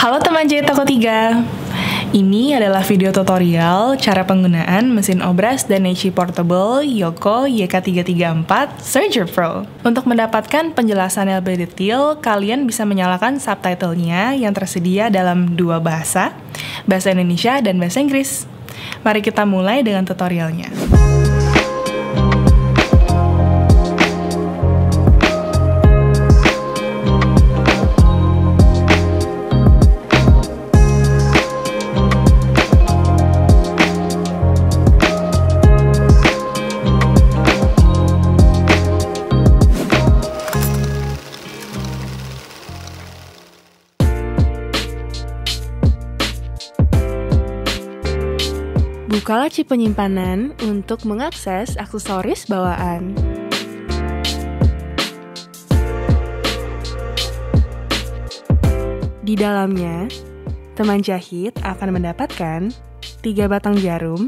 Halo teman jahit toko 3. Ini adalah video tutorial cara penggunaan mesin obras Danechi Portable Yoko YK334 Serger Pro. Untuk mendapatkan penjelasan lebih detail, kalian bisa menyalakan subtitlenya yang tersedia dalam dua bahasa Indonesia dan bahasa Inggris. Mari kita mulai dengan tutorialnya. Buka laci penyimpanan untuk mengakses aksesoris bawaan. Di dalamnya, teman jahit akan mendapatkan 3 batang jarum,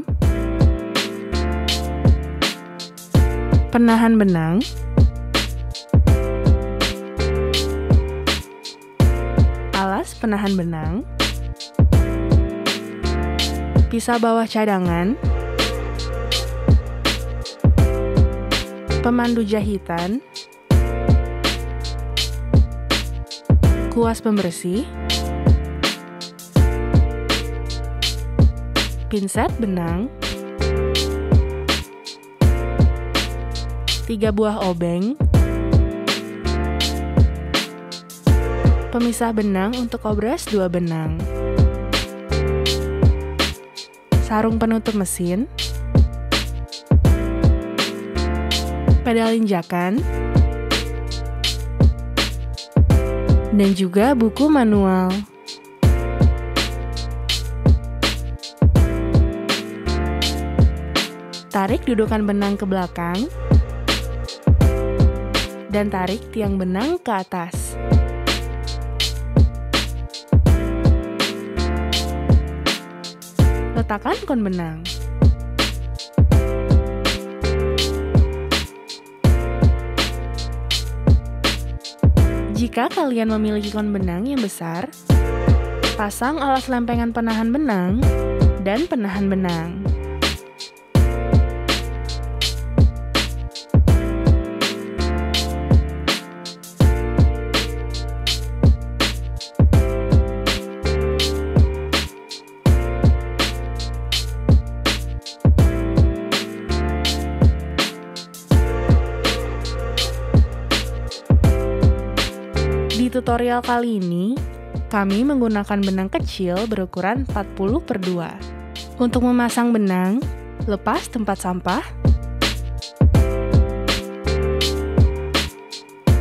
penahan benang, alas penahan benang, pisau bawah cadangan, pemandu jahitan, kuas pembersih, pinset benang, 3 buah obeng, pemisah benang untuk obras 2 benang, sarung penutup mesin, pedal injakan, dan juga buku manual. Tarik dudukan benang ke belakang, dan tarik tiang benang ke atas. Letakkan kon benang. Jika kalian memiliki kon benang yang besar, pasang alas lempengan penahan benang dan penahan benang. Di tutorial kali ini, kami menggunakan benang kecil berukuran 40/2. Untuk memasang benang, lepas tempat sampah,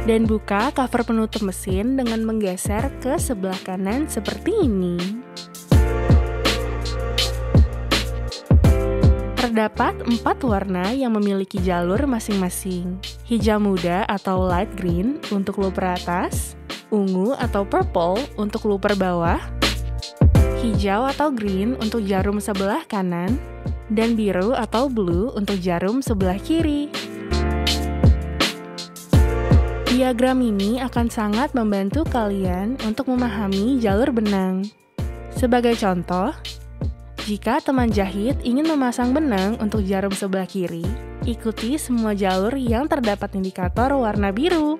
dan buka cover penutup mesin dengan menggeser ke sebelah kanan seperti ini. Terdapat 4 warna yang memiliki jalur masing-masing. Hijau muda atau light green untuk looper atas, ungu atau purple untuk looper bawah, hijau atau green untuk jarum sebelah kanan, dan biru atau blue untuk jarum sebelah kiri. Diagram ini akan sangat membantu kalian untuk memahami jalur benang. Sebagai contoh, jika teman jahit ingin memasang benang untuk jarum sebelah kiri, ikuti semua jalur yang terdapat indikator warna biru.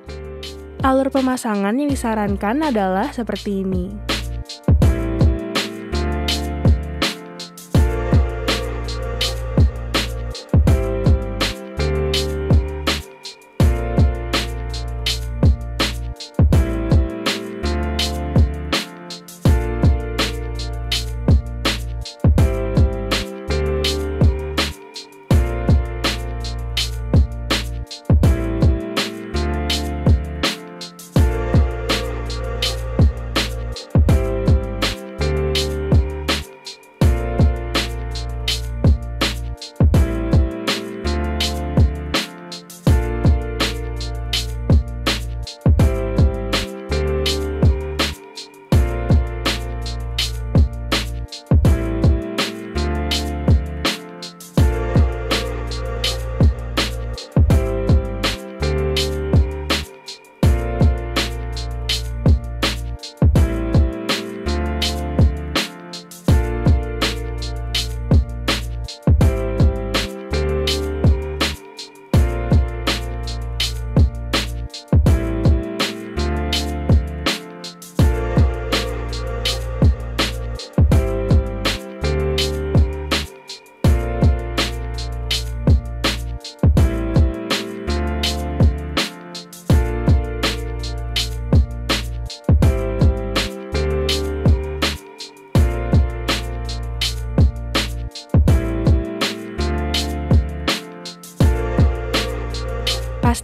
Alur pemasangan yang disarankan adalah seperti ini.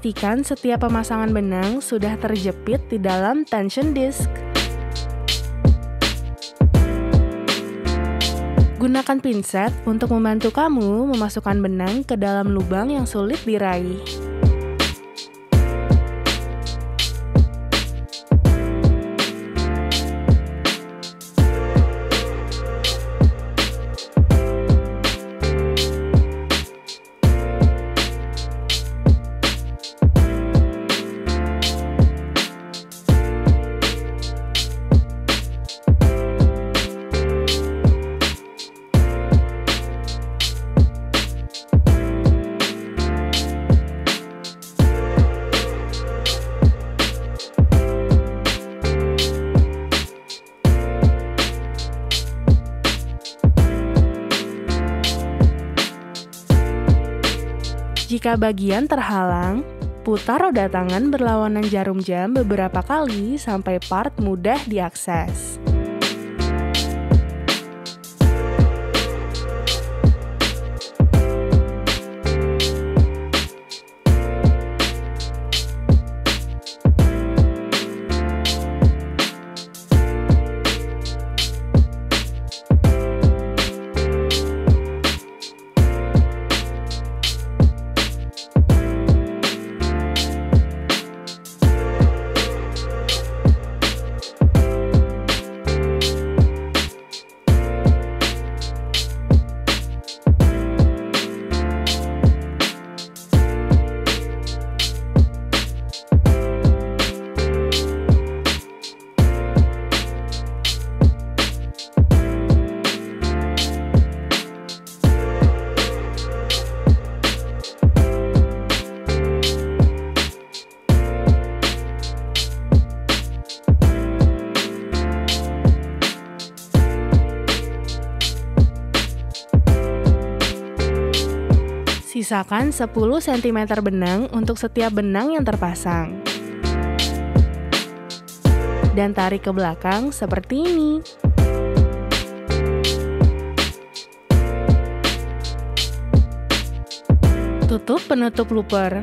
Pastikan setiap pemasangan benang sudah terjepit di dalam tension disc. Gunakan pinset untuk membantu kamu memasukkan benang ke dalam lubang yang sulit diraih. Jika bagian terhalang, putar roda tangan berlawanan jarum jam beberapa kali sampai part mudah diakses. Sisakan 10 cm benang untuk setiap benang yang terpasang. Dan tarik ke belakang seperti ini. Tutup penutup looper.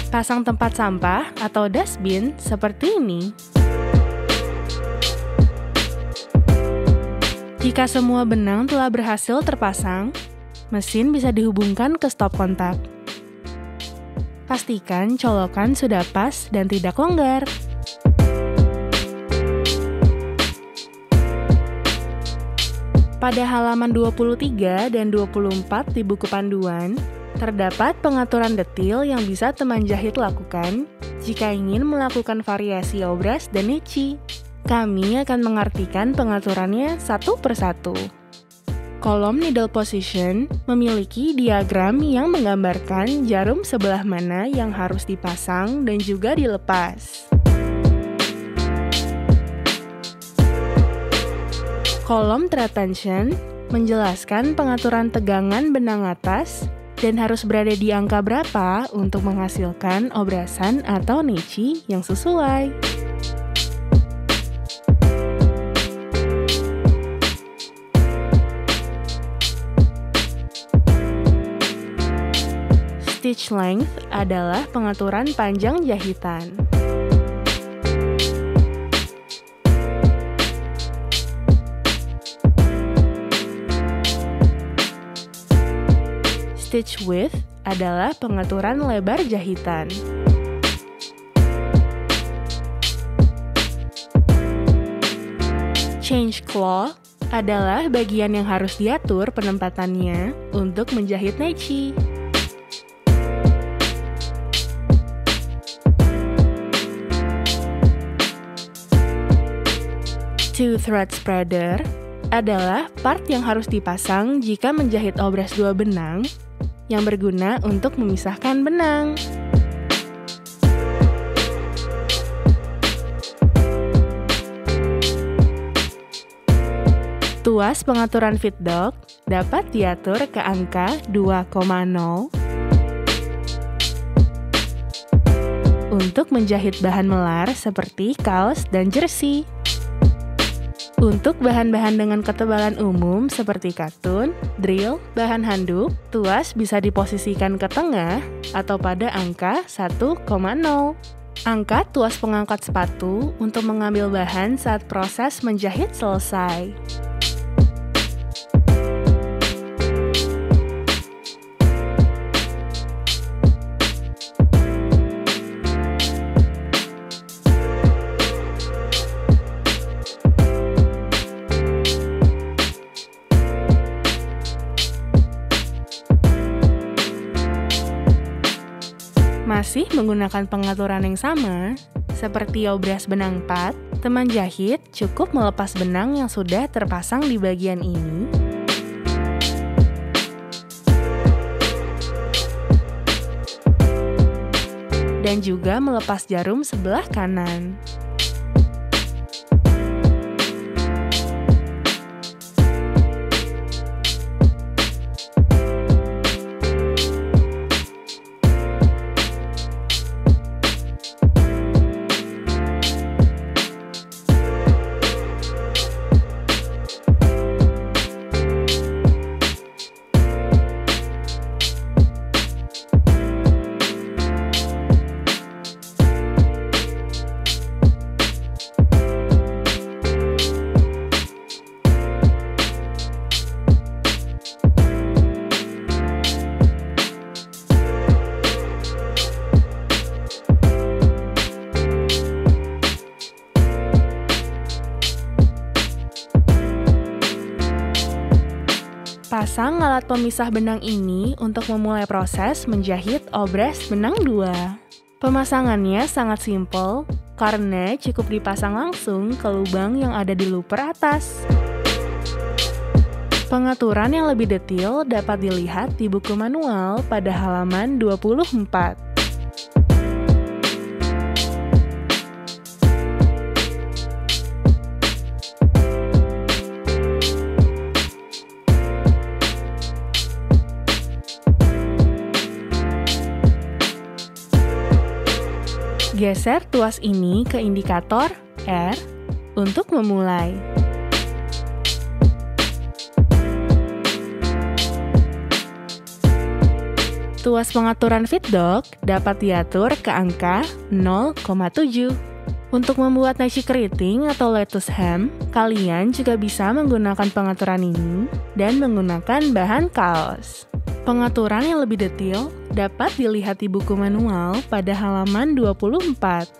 Pasang tempat sampah atau dustbin seperti ini. Jika semua benang telah berhasil terpasang, mesin bisa dihubungkan ke stop kontak. Pastikan colokan sudah pas dan tidak longgar. Pada halaman 23 dan 24 di buku panduan, terdapat pengaturan detail yang bisa teman jahit lakukan jika ingin melakukan variasi obras dan nichi. Kami akan mengartikan pengaturannya satu persatu. Kolom needle position memiliki diagram yang menggambarkan jarum sebelah mana yang harus dipasang dan juga dilepas. Kolom thread tension menjelaskan pengaturan tegangan benang atas dan harus berada di angka berapa untuk menghasilkan obrasan atau nichi yang sesuai. Stitch length adalah pengaturan panjang jahitan. Stitch width adalah pengaturan lebar jahitan. Change claw adalah bagian yang harus diatur penempatannya untuk menjahit nichi. Two thread spreader adalah part yang harus dipasang jika menjahit obras dua benang yang berguna untuk memisahkan benang. Tuas pengaturan feed dog dapat diatur ke angka 2,0 untuk menjahit bahan melar seperti kaos dan jersey. Untuk bahan-bahan dengan ketebalan umum seperti katun, drill, bahan handuk, tuas bisa diposisikan ke tengah atau pada angka 1,0. Angkat tuas pengangkat sepatu untuk mengambil bahan saat proses menjahit selesai. Masih menggunakan pengaturan yang sama, seperti obras benang 4, teman jahit cukup melepas benang yang sudah terpasang di bagian ini. Dan juga melepas jarum sebelah kanan. Pasang alat pemisah benang ini untuk memulai proses menjahit obras benang 2. Pemasangannya sangat simpel karena cukup dipasang langsung ke lubang yang ada di looper atas. Pengaturan yang lebih detail dapat dilihat di buku manual pada halaman 24. Geser tuas ini ke indikator R untuk memulai. Tuas pengaturan feed dog dapat diatur ke angka 0,7. Untuk membuat nasi keriting atau lettuce ham, kalian juga bisa menggunakan pengaturan ini dan menggunakan bahan kaos. Pengaturan yang lebih detail dapat dilihat di buku manual pada halaman 24.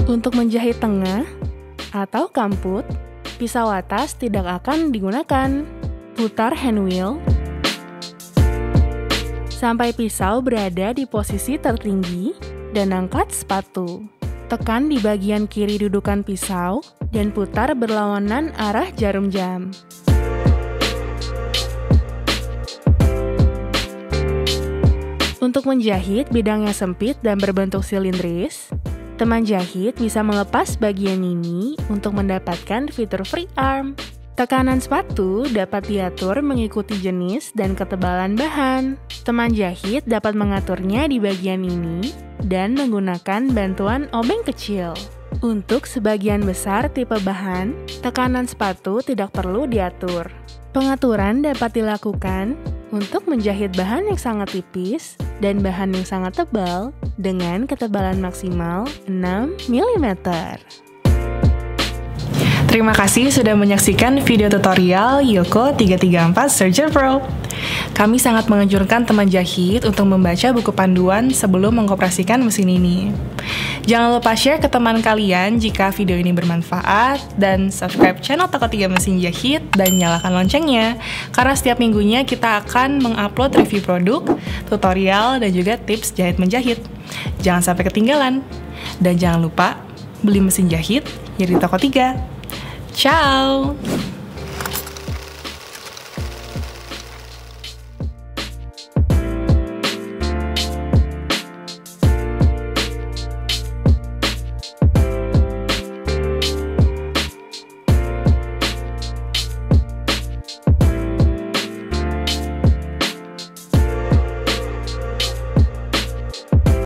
Untuk menjahit tengah atau kamput, pisau atas tidak akan digunakan. Putar hand wheel sampai pisau berada di posisi tertinggi dan angkat sepatu. Tekan di bagian kiri dudukan pisau dan putar berlawanan arah jarum jam. Untuk menjahit bidang yang sempit dan berbentuk silindris, teman jahit bisa melepas bagian ini untuk mendapatkan fitur free arm. Tekanan sepatu dapat diatur mengikuti jenis dan ketebalan bahan. Teman jahit dapat mengaturnya di bagian ini dan menggunakan bantuan obeng kecil. Untuk sebagian besar tipe bahan, tekanan sepatu tidak perlu diatur. Pengaturan dapat dilakukan untuk menjahit bahan yang sangat tipis dan bahan yang sangat tebal dengan ketebalan maksimal 6 mm. Terima kasih sudah menyaksikan video tutorial Yoko 334 Serger Pro. Kami sangat menganjurkan teman jahit untuk membaca buku panduan sebelum mengoperasikan mesin ini. Jangan lupa share ke teman kalian jika video ini bermanfaat, dan subscribe channel Toko 3 Mesin Jahit dan nyalakan loncengnya, karena setiap minggunya kita akan mengupload review produk, tutorial, dan juga tips jahit menjahit. Jangan sampai ketinggalan. Dan jangan lupa beli mesin jahit ya di Toko 3. Ciao!